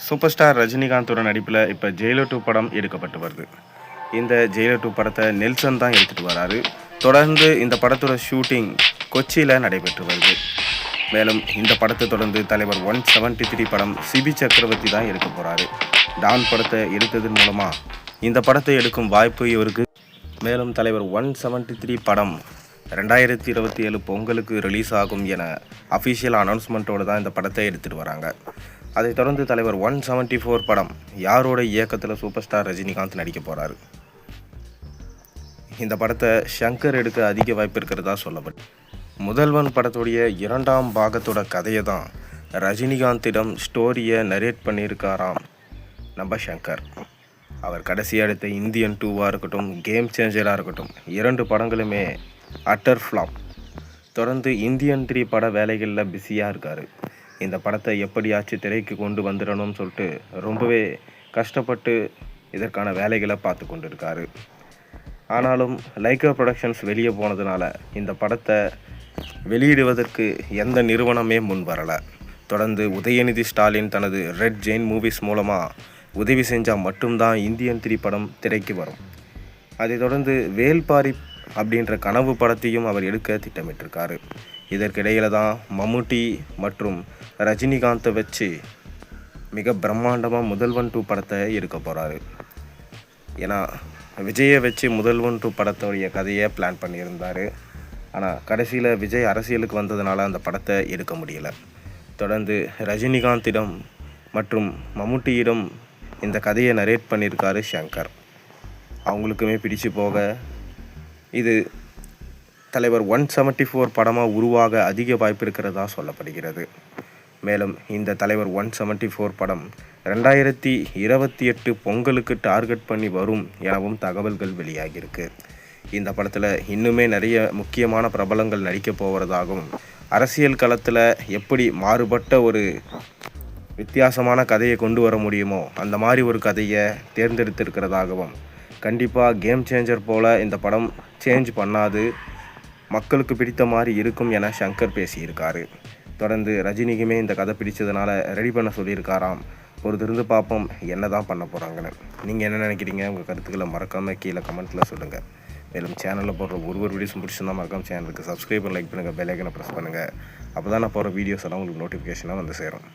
Super star ரஜினிகாந்தோட நடிப்பில் இப்போ Jailer 2 படம் எடுக்கப்பட்டு வருது. இந்த ஜெயிலர் 2 படத்தை நெல்சன் தான் எடுத்துகிட்டு வராரு. தொடர்ந்து இந்த படத்தோட ஷூட்டிங் கொச்சியில் நடைபெற்று வருது. மேலும் இந்த படத்தை தொடர்ந்து தலைவர் 173 படம் சிபி சக்கரவர்த்தி தான் எடுக்க போகிறாரு. டான் படத்தை எடுத்ததன் மூலமாக இந்த படத்தை எடுக்கும் வாய்ப்பு இவருக்கு. மேலும் தலைவர் 173 படம் 2027 பொங்கலுக்கு ரிலீஸ் ஆகும் என அஃபிஷியல் அனௌன்ஸ்மெண்ட்டோடு தான் இந்த படத்தை எடுத்துகிட்டு வராங்க. அதைத் தொடர்ந்து தலைவர் 174 படம் யாரோட இயக்கத்தில் சூப்பர் ஸ்டார் ரஜினிகாந்த் நடிக்க போகிறாரு. இந்த படத்தை ஷங்கர் எடுக்க அதிக வாய்ப்பு இருக்கிறதா சொல்லப்பட்டு, முதல்வன் படத்துடைய 2ஆம் பாகத்தோட கதையை தான் ரஜினிகாந்திடம் ஸ்டோரியை நரேட் பண்ணியிருக்காராம் நம்ம ஷங்கர். அவர் கடைசியாக எடுத்த இந்தியன் 2வாக இருக்கட்டும், கேம் சேஞ்சராக இருக்கட்டும், 2 படங்களுமே அட்டர் ஃப்ளாப். தொடர்ந்து இந்தியன் 3 பட வேலைகளில் பிஸியாக இருக்கார். இந்த படத்தை எப்படியாச்சும் திரைக்கு கொண்டு வந்துடணும்னு சொல்லிட்டு ரொம்பவே கஷ்டப்பட்டு இதற்கான வேலைகளை பார்த்து கொண்டு இருக்காரு. ஆனாலும் லைக்கா ப்ரொடக்ஷன்ஸ் வெளியே போனதுனால இந்த படத்தை வெளியிடுவதற்கு எந்த நிறுவனமே முன் வரலை. தொடர்ந்து உதயநிதி ஸ்டாலின் தனது ரெட் ஜெயின் மூவிஸ் மூலமாக உதவி செஞ்சால் மட்டும்தான் இந்தியன் 3 படம் திரைக்கு வரும். அதைத் தொடர்ந்து வேல்பாரி அப்படின்ற கனவு படத்தையும் அவர் எடுக்க திட்டமிட்டிருக்காரு. இதற்கிடையில் தான் மம்முட்டி மற்றும் ரஜினிகாந்தை வச்சு மிக பிரம்மாண்டமாக முதல்வன் 2 படத்தை எடுக்க போகிறாரு. ஏன்னா விஜயை வச்சு முதல்வன் 2 படத்தோடைய கதையை பிளான் பண்ணியிருந்தார். ஆனால் கடைசியில் விஜய் அரசியலுக்கு வந்ததுனால அந்த படத்தை எடுக்க முடியலை. தொடர்ந்து ரஜினிகாந்திடம் மற்றும் மம்முட்டியிடம் இந்த கதையை நரேட் பண்ணியிருக்காரு ஷங்கர். அவங்களுக்குமே பிடிச்சு போக இது தலைவர் 174 படமாக உருவாக அதிக வாய்ப்பு இருக்கிறதா சொல்லப்படுகிறது. மேலும் இந்த தலைவர் 174 படம் 2028 பொங்கலுக்கு டார்கெட் பண்ணி வரும் எனவும் தகவல்கள் வெளியாகியிருக்கு. இந்த படத்தில் இன்னுமே நிறைய முக்கியமான பிரபலங்கள் நடிக்க போவதாகவும், அரசியல் களத்தில் எப்படி மாறுபட்ட ஒரு வித்தியாசமான கதையை கொண்டு வர முடியுமோ அந்த மாதிரி ஒரு கதையை தேர்ந்தெடுத்திருக்கிறதாகவும், கண்டிப்பாக கேம் சேஞ்சர் போல் இந்த படம் சேஞ்ச் பண்ணாது, மக்களுக்கு பிடித்த மாதிரி இருக்கும் என ஷங்கர் பேசியிருக்காரு. தொடர்ந்து ரஜினிக்குமே இந்த கதை பிடிச்சதுனால ரெடி பண்ண சொல்லியிருக்காராம். பொறுத்திருந்து பார்ப்போம் என்ன தான் பண்ண போகிறாங்கன்னு. நீங்கள் என்ன நினைக்கிறீங்க? உங்கள் கருத்துக்களை மறக்காமல் கீழே கமெண்ட்டில் சொல்லுங்கள். மேலும் சேனலில் போடுற ஒரு வீடியோஸும் பிடிச்சிருந்தால் மறக்காமல் சேனலுக்கு சப்ஸ்கிரைப் பண்ணி லைக் பண்ணுங்கள், பெல் ஐக்கனை ப்ரெஸ் பண்ணுங்கள். அப்போ தான் நான் போகிற வீடியோஸ் எல்லாம் உங்களுக்கு நோட்டிஃபிகேஷனாக வந்து சேரும்.